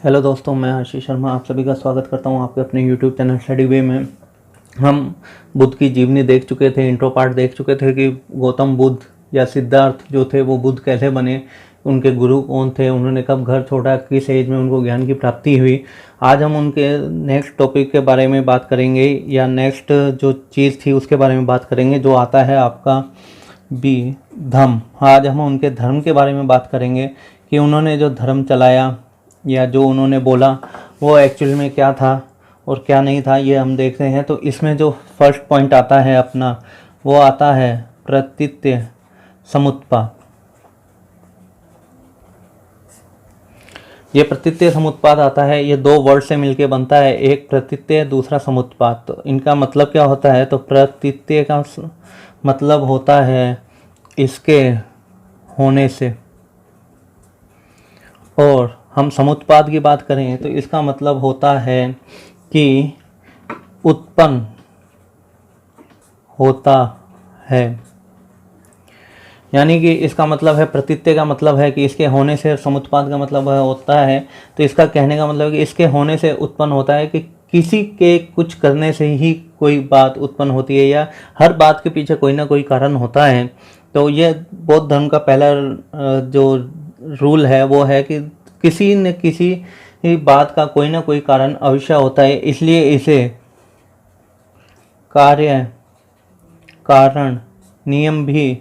Hello दोस्तों, मैं आशीष शर्मा आप सभी का स्वागत करता हूं आपके अपने यूट्यूब चैनल स्टडी वे में। हम बुद्ध की जीवनी देख चुके थे, इंट्रो पार्ट देख चुके थे कि गौतम बुद्ध या सिद्धार्थ जो थे वो बुद्ध कैसे बने, उनके गुरु कौन थे, उन्होंने कब घर छोड़ा, किस एज में उनको ज्ञान की प्राप्ति हुई। आज हम उनके नेक्स्ट टॉपिक के बारे में बात करेंगे या नेक्स्ट जो चीज़ थी उसके बारे में बात करेंगे, जो आता है आपका बी धर्म। आज हम उनके धर्म के बारे में बात करेंगे कि उन्होंने जो धर्म चलाया या जो उन्होंने बोला वो एक्चुअल में क्या था और क्या नहीं था, ये हम देखते हैं। तो इसमें जो फर्स्ट पॉइंट आता है अपना, वो आता है प्रतीत्य समुत्पाद। ये प्रतीत्य समुत्पाद आता है, ये दो वर्ड से मिलके बनता है, एक प्रतीत्य दूसरा समुत्पाद। तो इनका मतलब क्या होता है? तो प्रतीत्य का मतलब होता है इसके होने से, और हम समुत्पाद की बात करें तो इसका मतलब होता है कि उत्पन्न होता है। यानी कि इसका मतलब है, प्रतीत्य का मतलब है कि इसके होने से, समुत्पाद का मतलब होता है, तो इसका कहने का मतलब है कि इसके होने से उत्पन्न होता है कि किसी के कुछ करने से ही कोई बात उत्पन्न होती है, या हर बात के पीछे कोई ना कोई कारण होता है। तो ये बौद्ध धर्म का पहला जो रूल है वो है कि किसी न किसी बात का कोई ना कोई कारण अवश्य होता है, इसलिए इसे कार्य कारण नियम भी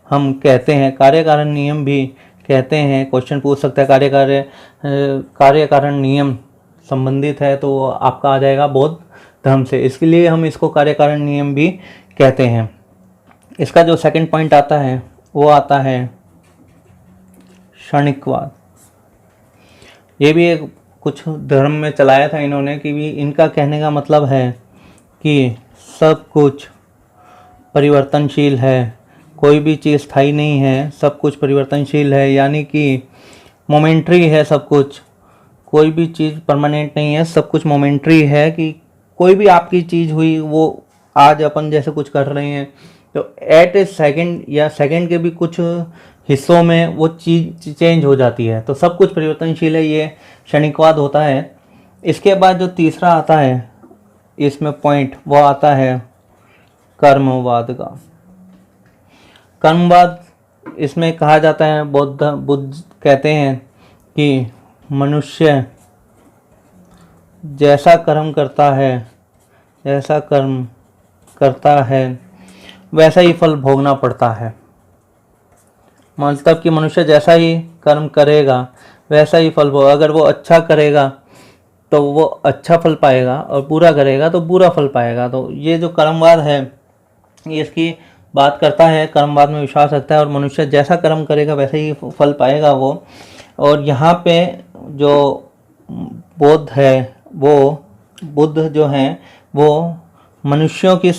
हम कहते हैं। कार्य कारण नियम भी कहते हैं। क्वेश्चन पूछ सकता है कार्य कारण नियम संबंधित है तो आपका आ जाएगा बौद्ध धर्म से, इसके लिए हम इसको कार्य कारण नियम भी कहते हैं। इसका जो सेकंड पॉइंट आता है वो आता है क्षणिकवाद। ये भी एक कुछ धर्म में चलाया था इन्होंने कि भी इनका कहने का मतलब है कि सब कुछ परिवर्तनशील है, कोई भी चीज़ स्थायी नहीं है, सब कुछ परिवर्तनशील है, यानी कि मोमेंट्री है सब कुछ, कोई भी चीज़ परमानेंट नहीं है, सब कुछ मोमेंट्री है। कि कोई भी आपकी चीज़ हुई, वो आज अपन जैसे कुछ कर रहे हैं तो एट ए सेकेंड या सेकेंड के भी कुछ हिस्सों में वो चीज़ चेंज हो जाती है, तो सब कुछ परिवर्तनशील है, ये क्षणिकवाद होता है। इसके बाद जो तीसरा आता है इसमें पॉइंट, वो आता है कर्मवाद का। कर्मवाद इसमें कहा जाता है, बुद्ध कहते हैं कि मनुष्य जैसा कर्म करता है वैसा ही फल भोगना पड़ता है। मतलब कि मनुष्य जैसा ही कर्म करेगा वैसा ही फल भोग, अगर वो अच्छा करेगा तो वो अच्छा फल पाएगा और बुरा करेगा तो बुरा फल पाएगा। तो ये जो कर्मवाद है ये इसकी बात करता है, कर्मवाद में विश्वास रखता है और मनुष्य जैसा कर्म करेगा वैसे ही फल पाएगा वो। और यहाँ पे जो बुद्ध जो हैं वो मनुष्यों की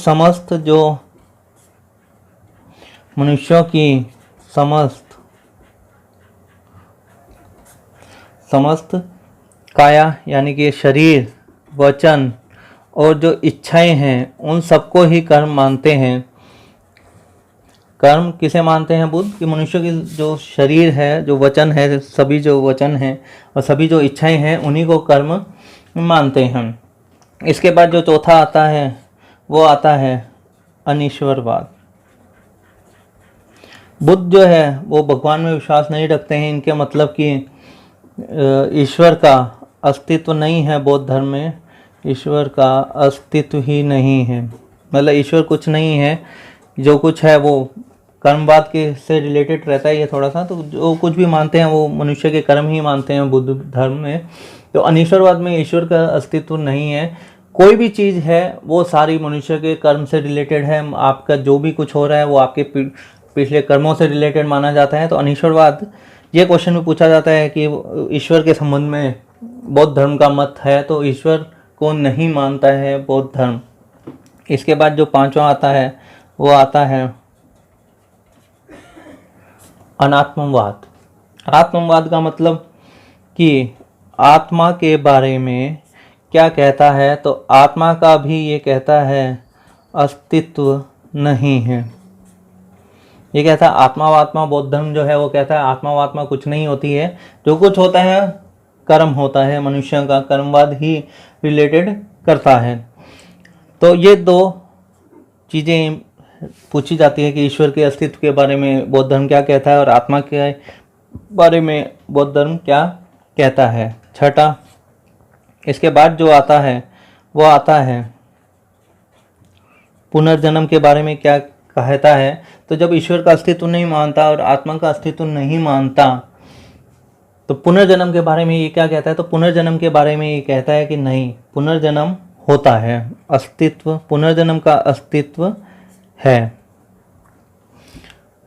समस्त काया, यानी कि शरीर, वचन और जो इच्छाएं हैं उन सबको ही कर्म मानते हैं। कर्म किसे मानते हैं बुद्ध? कि मनुष्य की जो शरीर है, जो वचन है, सभी जो वचन हैं और सभी जो इच्छाएं हैं उन्हीं को कर्म मानते हैं। इसके बाद जो चौथा आता है वो आता है अनीश्वरवाद। बुद्ध जो है वो भगवान में विश्वास नहीं रखते हैं। इनके मतलब कि ईश्वर का अस्तित्व नहीं है। बौद्ध धर्म में ईश्वर का अस्तित्व ही नहीं है, मतलब ईश्वर कुछ नहीं है, जो कुछ है वो कर्मवाद के से रिलेटेड रहता है ये थोड़ा सा। तो जो कुछ भी मानते हैं वो मनुष्य के कर्म ही मानते हैं बुद्ध धर्म में। तो अनीश्वरवाद में ईश्वर का अस्तित्व नहीं है, कोई भी चीज़ है वो सारी मनुष्य के कर्म से रिलेटेड है। आपका जो भी कुछ हो रहा है वो आपके पिछले कर्मों से रिलेटेड माना जाता है। तो अनीश्वरवाद, ये क्वेश्चन में पूछा जाता है कि ईश्वर के संबंध में बौद्ध धर्म का मत है, तो ईश्वर को नहीं मानता है बौद्ध धर्म। इसके बाद जो पांचवा आता है वो आता है अनात्मवाद। अनात्मवाद का मतलब कि आत्मा के बारे में क्या कहता है? तो आत्मा का भी ये कहता है अस्तित्व नहीं है। ये कहता है आत्मा वात्मा, बौद्ध धर्म जो है वो कहता है आत्मा वात्मा कुछ नहीं होती है, जो कुछ होता है कर्म होता है, मनुष्यों का कर्मवाद ही रिलेटेड करता है। तो ये दो चीज़ें पूछी जाती है कि ईश्वर के अस्तित्व के बारे में बौद्ध धर्म क्या कहता है और आत्मा के बारे में बौद्ध धर्म क्या कहता है। छठा, इसके बाद जो आता है वो आता है पुनर्जन्म के बारे में क्या कहता है। तो जब ईश्वर का अस्तित्व नहीं मानता और आत्मा का अस्तित्व नहीं मानता तो पुनर्जन्म के बारे में ये क्या कहता है। तो पुनर्जन्म के बारे में ये कहता है कि नहीं, पुनर्जन्म होता है, अस्तित्व, पुनर्जन्म का अस्तित्व है।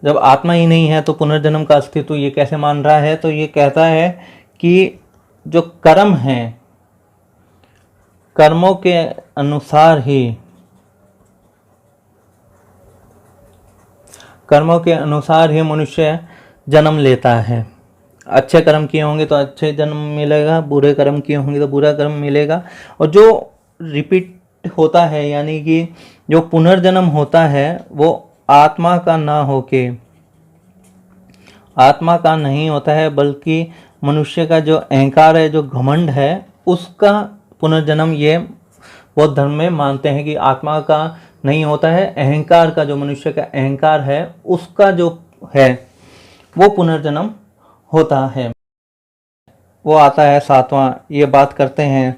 जब आत्मा ही नहीं है तो पुनर्जन्म का अस्तित्व ये कैसे मान रहा है। तो ये कहता है कि जो कर्म हैं, कर्मों के अनुसार ही मनुष्य जन्म लेता है। अच्छे कर्म किए होंगे तो अच्छे जन्म मिलेगा, बुरे कर्म किए होंगे तो बुरा कर्म मिलेगा। और जो रिपीट होता है यानी कि जो पुनर्जन्म होता है वो आत्मा का ना होके, आत्मा का नहीं होता है, बल्कि मनुष्य का जो अहंकार है, जो घमंड है, उसका पुनर्जन्म ये बौद्ध धर्म में मानते हैं कि आत्मा का नहीं होता है, अहंकार का, जो मनुष्य का अहंकार है उसका जो है वो पुनर्जन्म होता है। वो आता है सातवां। ये बात करते हैं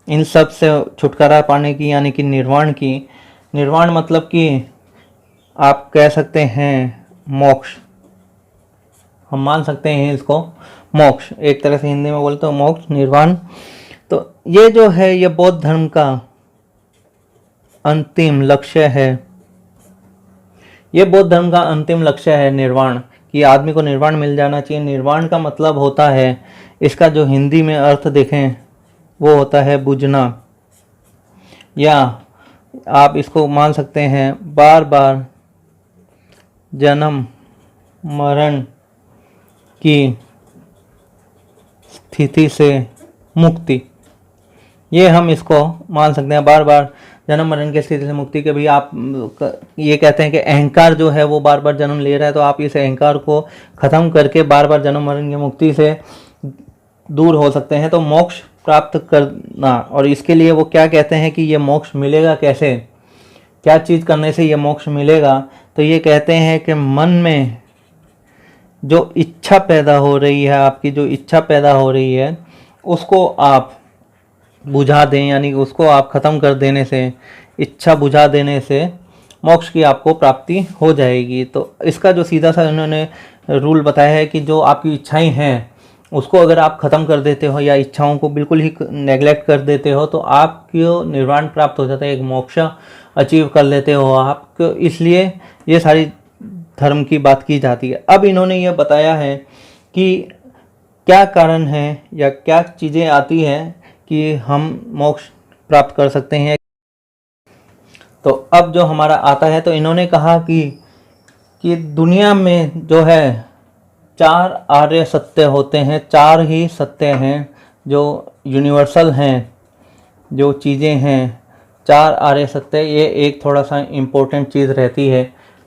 इन सब से छुटकारा पाने की यानी कि निर्वाण की। निर्वाण मतलब कि आप कह सकते हैं मोक्ष, हम मान सकते हैं इसको मोक्ष, एक तरह से हिंदी में बोले तो मोक्ष, निर्वाण। तो ये जो है ये बौद्ध धर्म का अंतिम लक्ष्य है। ये बौद्ध धर्म का अंतिम लक्ष्य है निर्वाण, कि आदमी को निर्वाण मिल जाना चाहिए। निर्वाण का मतलब होता है, इसका जो हिंदी में अर्थ देखें वो होता है बुझना, या आप इसको मान सकते हैं बार बार जन्म मरण की स्थिति से मुक्ति। ये हम इसको मान सकते हैं, बार बार जन्म मरण की स्थिति से मुक्ति के भी आप ये कहते हैं कि अहंकार जो है वो बार बार जन्म ले रहा है, तो आप इस अहंकार को ख़त्म करके बार बार जन्म मरण की मुक्ति से दूर हो सकते हैं। तो मोक्ष प्राप्त करना, और इसके लिए वो क्या कहते हैं कि ये मोक्ष मिलेगा कैसे, क्या चीज़ करने से ये मोक्ष मिलेगा। तो ये कहते हैं कि मन में जो इच्छा पैदा हो रही है, आपकी जो इच्छा पैदा हो रही है उसको आप बुझा दें, यानी उसको आप ख़त्म कर देने से, इच्छा बुझा देने से मोक्ष की आपको प्राप्ति हो जाएगी। तो इसका जो सीधा सा उन्होंने रूल बताया है कि जो आपकी इच्छाएं हैं उसको अगर आप ख़त्म कर देते हो या इच्छाओं को बिल्कुल ही नेगलेक्ट कर देते हो तो आपको निर्वाण प्राप्त हो जाता है, एक मोक्ष अचीव कर लेते हो आप। इसलिए ये सारी धर्म की बात की जाती है। अब इन्होंने ये बताया है कि क्या कारण है या क्या चीज़ें आती हैं कि हम मोक्ष प्राप्त कर सकते हैं। तो अब जो हमारा आता है, तो इन्होंने कहा कि दुनिया में जो है 4 आर्य सत्य होते हैं, 4 ही सत्य हैं जो यूनिवर्सल हैं, जो चीज़ें हैं 4 आर्य सत्य। ये एक थोड़ा सा इम्पोर्टेंट चीज़ रहती है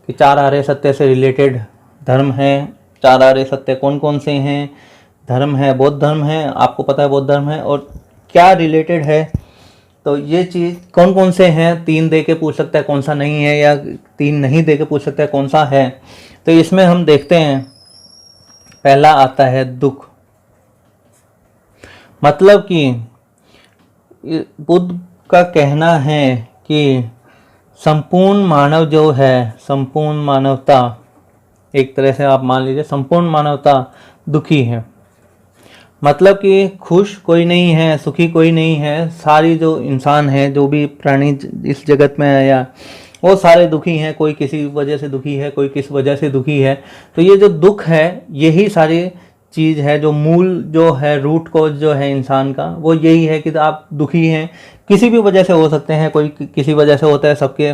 कि 4 आर्य सत्य से रिलेटेड धर्म हैं। 4 आर्य सत्य कौन कौन से हैं? धर्म है, बौद्ध धर्म है, आपको पता है बौद्ध धर्म है, और क्या रिलेटेड है। तो ये चीज़ कौन कौन से हैं, 3 दे के पूछ सकता है कौन सा नहीं है, या 3 नहीं दे के पूछ सकता है कौन सा है। तो इसमें हम देखते हैं पहला आता है दुख। मतलब कि बुद्ध का कहना है कि संपूर्ण मानव जो है, संपूर्ण मानवता, एक तरह से आप मान लीजिए संपूर्ण मानवता दुखी है। मतलब कि खुश कोई नहीं है, सुखी कोई नहीं है। सारी जो इंसान है, जो भी प्राणी इस जगत में आया, वो सारे दुखी हैं। कोई किसी वजह से दुखी है, कोई किस वजह से दुखी है। तो ये जो दुख है यही सारी चीज़ है, जो मूल जो है, रूट कोज जो है इंसान का, वो यही है कि आप दुखी हैं। किसी भी वजह से हो सकते हैं, कोई किसी वजह से होता है, सबके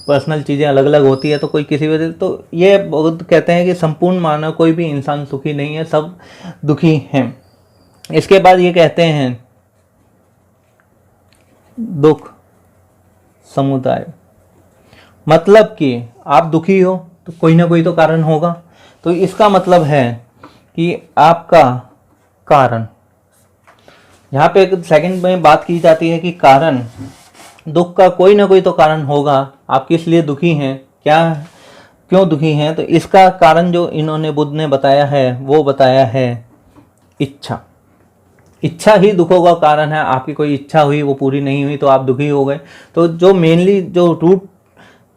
पर्सनल चीज़ें अलग अलग होती है, तो कोई किसी वजह। तो ये बहुत कहते हैं कि संपूर्ण मानव कोई भी इंसान सुखी नहीं है, सब दुखी हैं। इसके बाद ये कहते हैं दुख समुदाय। मतलब कि आप दुखी हो तो कोई ना कोई तो कारण होगा। तो इसका मतलब है कि आपका कारण, यहाँ पे एक सेकंड में बात की जाती है कि कारण, दुख का कोई ना कोई तो कारण होगा। आप किस लिए दुखी हैं, क्या क्यों दुखी हैं, तो इसका कारण जो इन्होंने बुद्ध ने बताया है वो बताया है इच्छा। इच्छा ही दुखों का कारण है। आपकी कोई इच्छा हुई, वो पूरी नहीं हुई तो आप दुखी हो गए। तो जो मेनली जो रूट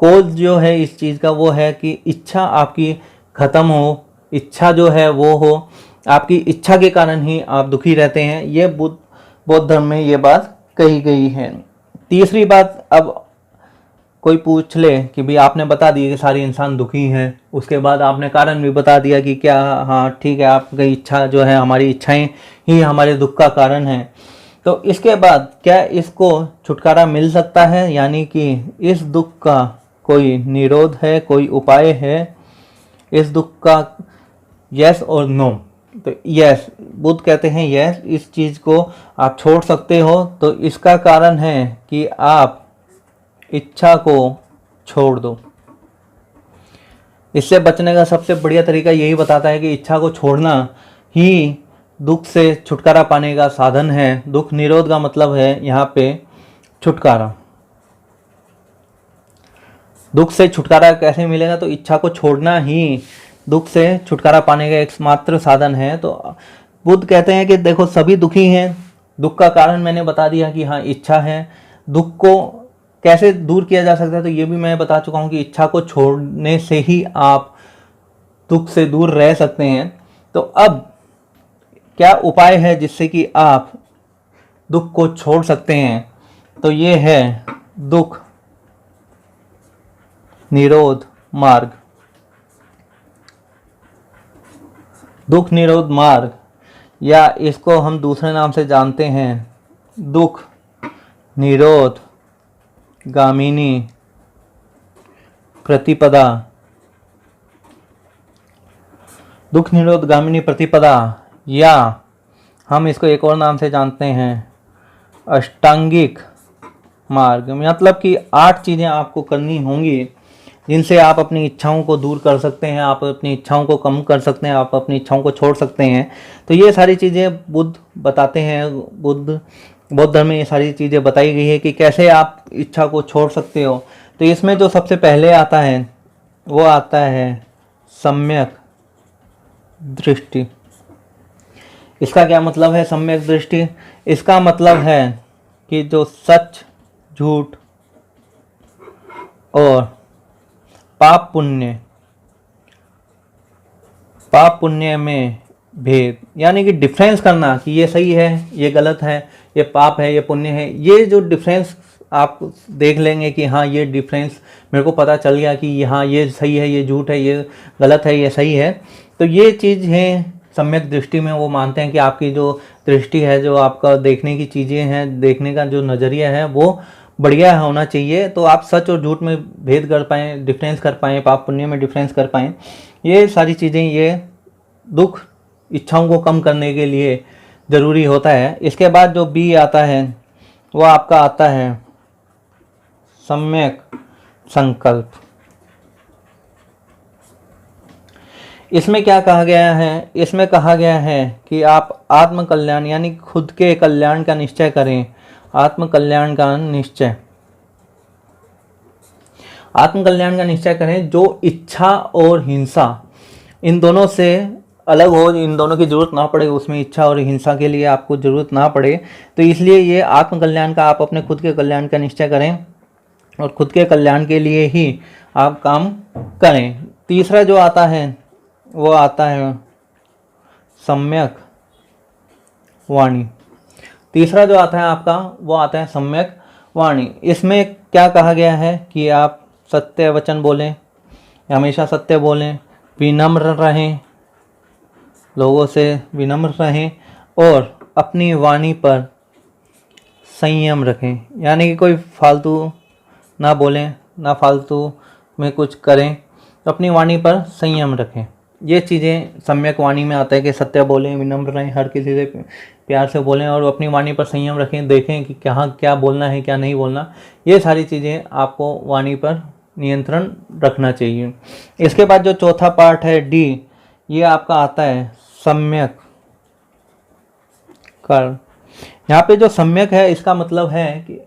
कोज जो है इस चीज़ का वो है कि इच्छा आपकी ख़त्म हो, इच्छा जो है वो हो, आपकी इच्छा के कारण ही आप दुखी रहते हैं। ये बौद्ध धर्म में ये बात कही गई है। तीसरी बात, अब कोई पूछ ले कि भाई आपने बता दिया कि सारे इंसान दुखी हैं, उसके बाद आपने कारण भी बता दिया कि क्या, हाँ ठीक है, आपकी इच्छा जो है, हमारी इच्छाएं ही हमारे दुख का कारण है, तो इसके बाद क्या इसको छुटकारा मिल सकता है, यानी कि इस दुख का कोई निरोध है, कोई उपाय है इस दुख का? यस और नो। तो यस, बुद्ध कहते हैं यस, इस चीज़ को आप छोड़ सकते हो। तो इसका कारण है कि आप इच्छा को छोड़ दो। इससे बचने का सबसे बढ़िया तरीका यही बताता है कि इच्छा को छोड़ना ही दुख से छुटकारा पाने का साधन है। दुख निरोध का मतलब है यहाँ पे छुटकारा। दुख से छुटकारा कैसे मिलेगा? तो इच्छा को छोड़ना ही दुख से छुटकारा पाने का एकमात्र साधन है। तो बुद्ध कहते हैं कि देखो सभी दुखी हैं, दुख का कारण मैंने बता दिया कि हाँ इच्छा है। दुख को कैसे दूर किया जा सकता है तो ये भी मैं बता चुका हूँ कि इच्छा को छोड़ने से ही आप दुख से दूर रह सकते हैं। तो अब क्या उपाय है जिससे कि आप दुख को छोड़ सकते हैं? तो ये है दुख निरोध मार्ग। दुख निरोध मार्ग, या इसको हम दूसरे नाम से जानते हैं दुख निरोध गामिनी प्रतिपदा। दुख निरोध गामिनी प्रतिपदा, या हम इसको एक और नाम से जानते हैं अष्टांगिक मार्ग। मतलब कि 8 चीज़ें आपको करनी होंगी जिनसे आप अपनी इच्छाओं को दूर कर सकते हैं, आप अपनी इच्छाओं को कम कर सकते हैं, आप अपनी इच्छाओं को छोड़ सकते हैं। तो ये सारी चीज़ें बुद्ध बताते हैं। बौद्ध धर्म में ये सारी चीज़ें बताई गई है कि कैसे आप इच्छा को छोड़ सकते हो। तो इसमें जो सबसे पहले आता है वो आता है सम्यक दृष्टि। इसका क्या मतलब है सम्यक दृष्टि? इसका मतलब है कि जो सच झूठ और पाप पुण्य में भेद, यानी कि डिफरेंस करना कि ये सही है, ये गलत है, ये पाप है, ये पुण्य है। ये जो डिफरेंस आप देख लेंगे कि हाँ ये डिफरेंस मेरे को पता चल गया कि हाँ ये सही है, ये झूठ है, ये गलत है, ये सही है। तो ये चीज़ है सम्यक दृष्टि में। वो मानते हैं कि आपकी जो दृष्टि है, जो आपका देखने की चीज़ें हैं, देखने का जो नज़रिया है वो बढ़िया होना चाहिए। तो आप सच और झूठ में भेद कर पाएँ, डिफरेंस कर पाएँ, पाप पुण्य में डिफरेंस कर पाएँ। ये सारी चीज़ें ये दुख इच्छाओं को कम करने के लिए ज़रूरी होता है। इसके बाद जो बी आता है वो आपका आता है सम्यक संकल्प। इसमें क्या कहा गया है? इसमें कहा गया है कि आप आत्म कल्याण यानी खुद के कल्याण का निश्चय करें। आत्म कल्याण का निश्चय, आत्म कल्याण का निश्चय करें जो इच्छा और हिंसा इन दोनों से अलग हो, इन दोनों की जरूरत ना पड़े, उसमें इच्छा और हिंसा के लिए आपको जरूरत ना पड़े। तो इसलिए ये आत्म कल्याण का, आप अपने खुद के कल्याण का निश्चय करें और खुद के कल्याण के लिए ही आप काम करें। तीसरा जो आता है वो आता है सम्यक वाणी। तीसरा जो आता है आपका वो आता है सम्यक वाणी। इसमें क्या कहा गया है कि आप सत्य वचन बोलें, हमेशा सत्य बोलें, विनम्र रहें, लोगों से विनम्र रहें और अपनी वाणी पर संयम रखें। यानी कि कोई फालतू ना बोलें, ना फालतू में कुछ करें, तो अपनी वाणी पर संयम रखें। ये चीज़ें सम्यक वाणी में आता है कि सत्य बोलें, विनम्र रहें, हर किसी से प्यार से बोलें और अपनी वाणी पर संयम रखें। देखें कि कहाँ क्या बोलना है, क्या नहीं बोलना। ये सारी चीज़ें आपको वाणी पर नियंत्रण रखना चाहिए। इसके बाद जो चौथा पार्ट है डी, ये आपका आता है सम्यक कर्म। यहाँ पे जो सम्यक है इसका मतलब है कि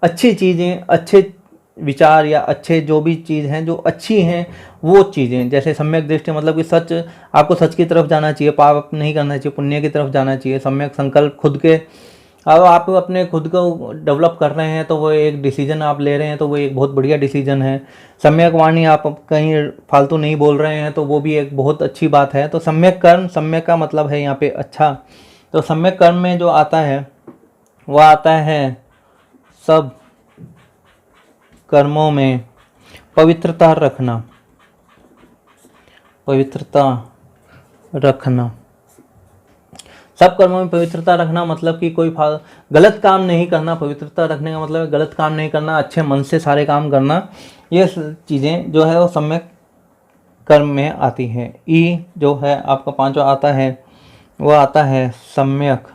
अच्छी चीज़ें, अच्छे विचार या अच्छे जो भी चीज़ हैं जो अच्छी हैं वो चीज़ें, जैसे सम्यक दृष्टि मतलब कि सच, आपको सच की तरफ जाना चाहिए, पाप नहीं करना चाहिए, पुण्य की तरफ जाना चाहिए। सम्यक संकल्प खुद के, अब आप अपने खुद को डेवलप कर रहे हैं तो वो एक डिसीजन आप ले रहे हैं तो वो एक बहुत बढ़िया डिसीजन है। सम्यक वाणी, आप कहीं फालतू नहीं बोल रहे हैं तो वो भी एक बहुत अच्छी बात है। तो सम्यक कर्म, सम्यक का मतलब है यहाँ पे अच्छा। तो सम्यक कर्म में जो आता है वह आता है सब कर्मों में पवित्रता रखना, पवित्रता रखना। सब कर्मों में पवित्रता रखना मतलब कि कोई गलत काम नहीं करना। पवित्रता रखने का मतलब है गलत काम नहीं करना, अच्छे मन से सारे काम करना। ये चीज़ें जो है वो सम्यक कर्म में आती है। ई जो है आपका पांचवा आता है वो आता है सम्यक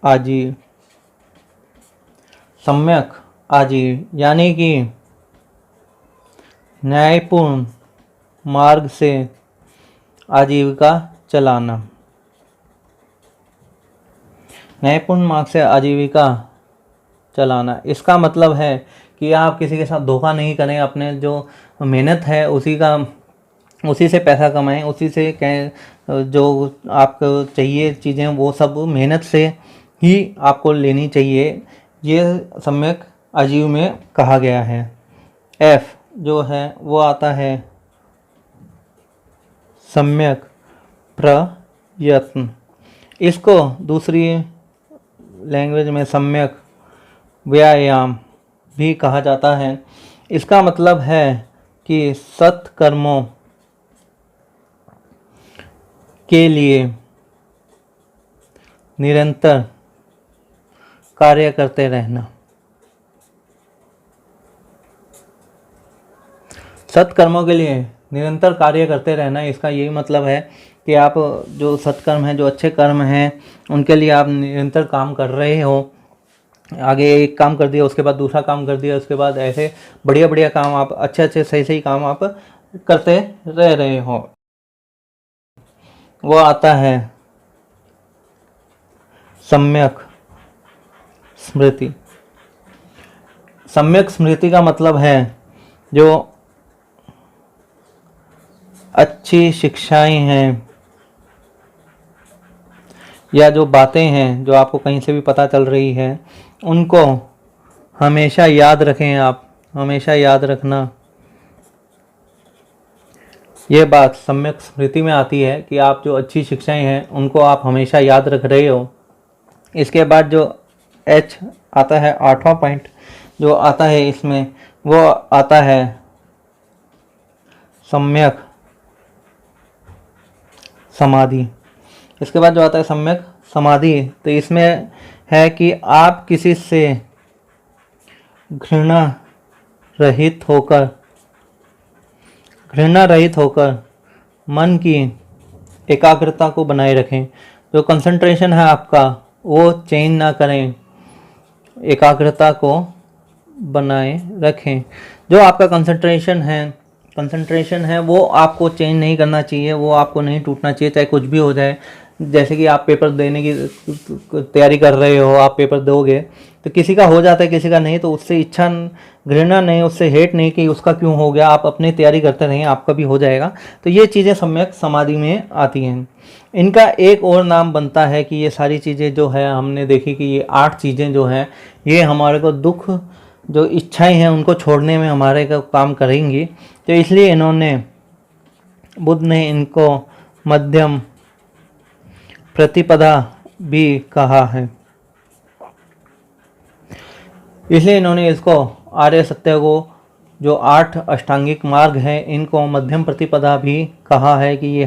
आजीव। सम्यक आजीव यानी कि न्यायपूर्ण मार्ग से आजीविका चलाना। न्यायपूर्ण मार्ग से आजीविका चलाना, इसका मतलब है कि आप किसी के साथ धोखा नहीं करें, अपने जो मेहनत है उसी से पैसा कमाएं, उसी से जो आपको चाहिए चीज़ें वो सब मेहनत से ही आपको लेनी चाहिए। ये सम्यक आजीव में कहा गया है। एफ जो है वो आता है सम्यक प्रयत्न। इसको दूसरी लैंग्वेज में सम्यक व्यायाम भी कहा जाता है। इसका मतलब है कि सत्कर्मों के लिए निरंतर कार्य करते रहना। सत्कर्मों के लिए निरंतर कार्य करते रहना, इसका यही मतलब है कि आप जो सत्कर्म हैं, जो अच्छे कर्म हैं, उनके लिए आप निरंतर काम कर रहे हो। आगे एक काम कर दिया, उसके बाद दूसरा काम कर दिया, उसके बाद ऐसे बढ़िया बढ़िया काम आप अच्छे सही काम आप करते रह रहे हो। वो आता है सम्यक स्मृति। सम्यक स्मृति का मतलब है जो अच्छी शिक्षाएं हैं या जो बातें हैं जो आपको कहीं से भी पता चल रही है, उनको हमेशा याद रखें। आप हमेशा याद रखना, ये बात सम्यक स्मृति में आती है कि आप जो अच्छी शिक्षाएं हैं उनको आप हमेशा याद रख रहे हो। इसके बाद जो एच आता है, आठवां पॉइंट जो आता है इसमें, वो आता है सम्यक समाधि। इसके बाद जो आता है सम्यक समाधि, तो इसमें है कि आप किसी से घृणा रहित होकर मन की एकाग्रता को बनाए रखें। जो कंसंट्रेशन है आपका वो चेंज ना करें, एकाग्रता को बनाए रखें। जो आपका कंसंट्रेशन है वो आपको चेंज नहीं करना चाहिए, वो आपको नहीं टूटना चाहिए, चाहे कुछ भी हो जाए। जैसे कि आप पेपर देने की तैयारी कर रहे हो, आप पेपर दोगे तो किसी का हो जाता है किसी का नहीं, तो उससे इच्छा घृणा नहीं, उससे हेट नहीं कि उसका क्यों हो गया। आप अपनी तैयारी करते रहें, आपका भी हो जाएगा। तो ये चीज़ें सम्यक समाधि में आती हैं। इनका एक और नाम बनता है कि ये सारी चीज़ें जो है हमने देखी कि ये 8 चीज़ें जो हैं ये हमारे को दुख, जो इच्छाएं हैं उनको छोड़ने में हमारे का काम करेंगी। तो इसलिए बुद्ध ने इनको मध्यम प्रतिपदा भी कहा है। इसलिए इन्होंने इसको आर्य सत्य को, जो 8 अष्टांगिक मार्ग हैं, इनको मध्यम प्रतिपदा भी कहा है कि ये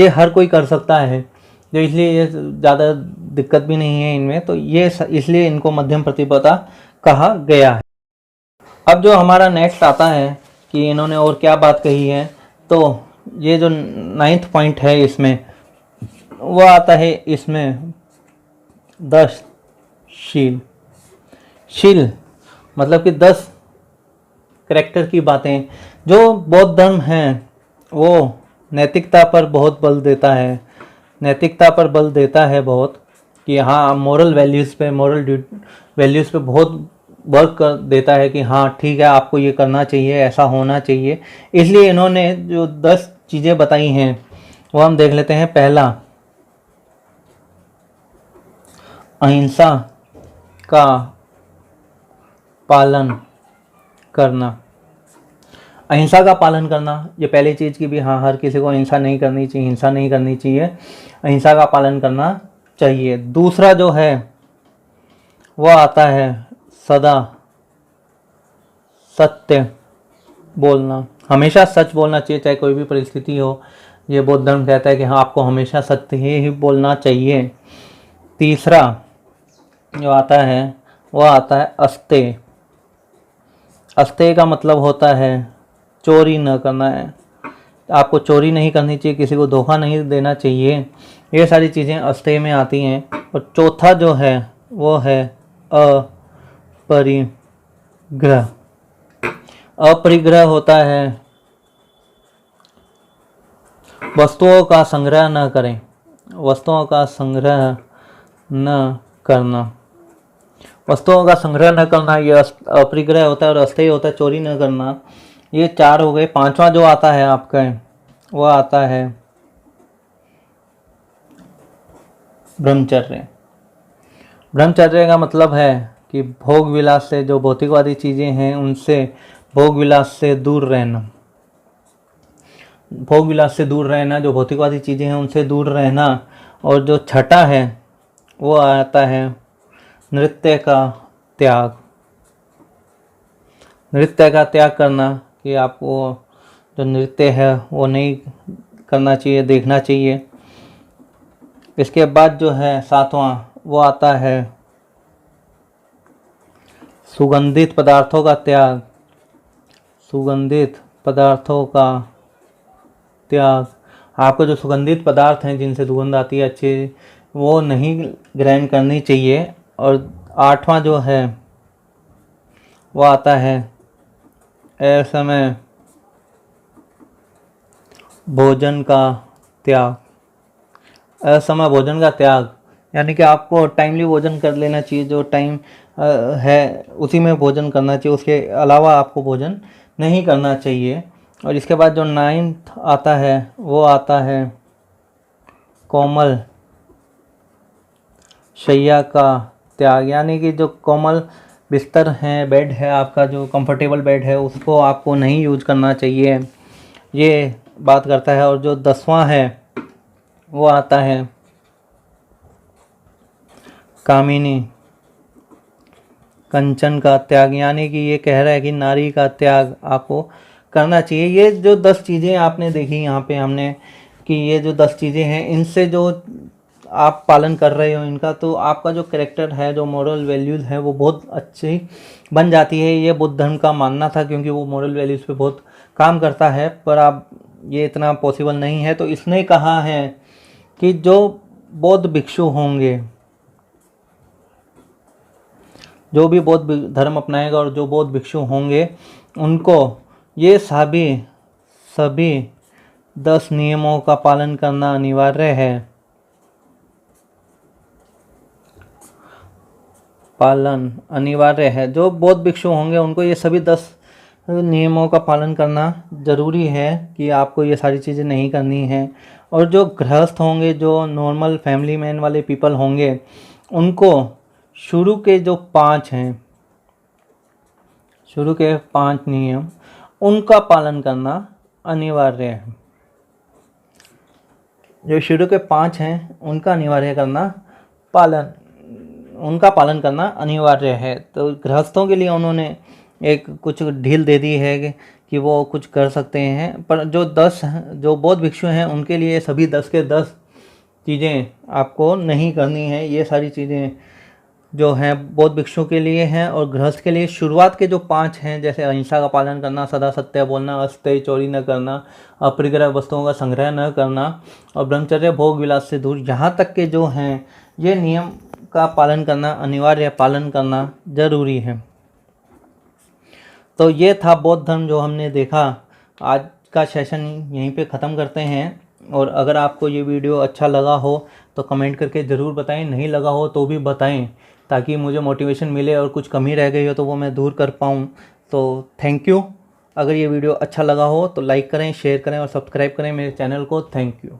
हर कोई कर सकता है। जो इसलिए ये ज़्यादा दिक्कत भी नहीं है इनमें, तो ये इसलिए इनको मध्यम प्रतिपदा कहा गया है। अब जो हमारा नेक्स्ट आता है कि इन्होंने और क्या बात कही है, तो ये जो 9th पॉइंट है इसमें वो आता है इसमें 10 शील मतलब कि 10 करैक्टर की बातें। जो बौद्ध धर्म हैं वो नैतिकता पर बहुत बल देता है, नैतिकता पर बल देता है बहुत, कि हाँ मोरल वैल्यूज़ पे बहुत वर्क कर देता है कि हाँ ठीक है आपको ये करना चाहिए, ऐसा होना चाहिए। इसलिए इन्होंने जो 10 चीज़ें बताई हैं वो हम देख लेते हैं। पहला, अहिंसा का पालन करना। अहिंसा का पालन करना, ये पहली चीज़ की भी हाँ हर किसी को हिंसा नहीं करनी चाहिए, हिंसा नहीं करनी चाहिए, अहिंसा का पालन करना चाहिए। दूसरा जो है वो आता है सदा सत्य बोलना, हमेशा सच बोलना चाहिए चाहे कोई भी परिस्थिति हो। ये बौद्ध धर्म कहता है कि हाँ आपको हमेशा सत्य ही बोलना चाहिए। तीसरा जो आता है वो आता है अस्तेय। अस्तेय का मतलब होता है चोरी न करना है, आपको चोरी नहीं करनी चाहिए, किसी को धोखा नहीं देना चाहिए। ये सारी चीज़ें अस्तेय में आती हैं। और चौथा जो है वो है अपरिग्रह। अपरिग्रह होता है वस्तुओं का संग्रह न करें, वस्तुओं का संग्रह न करना, वस्तुओं का संग्रह न करना, ये अपरिग्रह होता है। और अस्तेय होता है चोरी न करना। ये 4 हो गए। 5वां जो आता है आपका वो आता है ब्रह्मचर्य। ब्रह्मचर्य का मतलब है कि भोग विलास से, जो भौतिकवादी चीज़ें हैं उनसे, भोग विलास से दूर रहना, भोग विलास से दूर रहना, जो भौतिकवादी चीज़ें हैं उनसे दूर रहना। और जो छठा है वो आता है नृत्य का त्याग। नृत्य का त्याग करना कि आपको जो नृत्य है वो नहीं करना चाहिए, देखना चाहिए। इसके बाद जो है 7वां वो आता है सुगंधित पदार्थों का त्याग। सुगंधित पदार्थों का त्याग, आपको जो सुगंधित पदार्थ हैं जिनसे सुगंध आती है अच्छी, वो नहीं ग्रहण करनी चाहिए। और 8वां जो है वो आता है असमय भोजन का त्याग। असमय भोजन का त्याग यानी कि आपको टाइमली भोजन कर लेना चाहिए, जो टाइम है उसी में भोजन करना चाहिए, उसके अलावा आपको भोजन नहीं करना चाहिए। और इसके बाद जो 9th आता है वो आता है कोमल शैया का त्याग। यानी कि जो कोमल बिस्तर है, बेड है, आपका जो कंफर्टेबल बेड है उसको आपको नहीं यूज करना चाहिए, ये बात करता है। और जो 10वां है वो आता है कामिनी कंचन का त्याग। यानी कि ये कह रहा है कि नारी का त्याग आपको करना चाहिए। ये जो 10 चीज़ें आपने देखी यहाँ पे हमने, कि ये जो 10 चीज़ें हैं इनसे जो आप पालन कर रहे हो इनका, तो आपका जो कैरेक्टर है, जो मॉरल वैल्यूज़ है वो बहुत अच्छी बन जाती है। ये बुद्ध धर्म का मानना था क्योंकि वो मॉरल वैल्यूज़ पे बहुत काम करता है, पर अब ये इतना पॉसिबल नहीं है। तो इसने कहा है कि जो बौद्ध भिक्षु होंगे, जो भी बौद्ध धर्म अपनाएगा और जो बौद्ध भिक्षु होंगे उनको ये सभी 10 नियमों का पालन करना अनिवार्य है। पालन अनिवार्य है। जो बौद्ध भिक्षु होंगे उनको ये सभी 10 नियमों का पालन करना ज़रूरी है कि आपको ये सारी चीज़ें नहीं करनी है। और जो गृहस्थ होंगे, जो नॉर्मल फैमिली मैन वाले पीपल होंगे, उनको शुरू के जो 5 हैं, शुरू के 5 नियम, उनका पालन करना अनिवार्य है। जो शुरू के 5 हैं उनका अनिवार्य करना उनका पालन करना अनिवार्य है। तो गृहस्थों के लिए उन्होंने एक कुछ ढील दे दी है कि वो कुछ कर सकते हैं, पर जो बौद्ध भिक्षु हैं उनके लिए सभी 10 के 10 चीज़ें आपको नहीं करनी है। ये सारी चीज़ें जो हैं बौद्ध भिक्षु के लिए हैं। और गृहस्थ के लिए शुरुआत के जो 5 हैं, जैसे अहिंसा का पालन करना, सदा सत्य बोलना, अस्तेय चोरी न करना, अपरिग्रह वस्तुओं का संग्रह न करना, और ब्रह्मचर्य भोग विलास से दूर, यहाँ तक के जो हैं ये नियम का पालन करना अनिवार्य, पालन करना जरूरी है। तो ये था बौद्ध धर्म जो हमने देखा। आज का सेशन यहीं पे ख़त्म करते हैं। और अगर आपको ये वीडियो अच्छा लगा हो तो कमेंट करके ज़रूर बताएं, नहीं लगा हो तो भी बताएं, ताकि मुझे मोटिवेशन मिले और कुछ कमी रह गई हो तो वो मैं दूर कर पाऊँ। तो थैंक यू। अगर ये वीडियो अच्छा लगा हो तो लाइक करें, शेयर करें और सब्सक्राइब करें मेरे चैनल को। Thank you.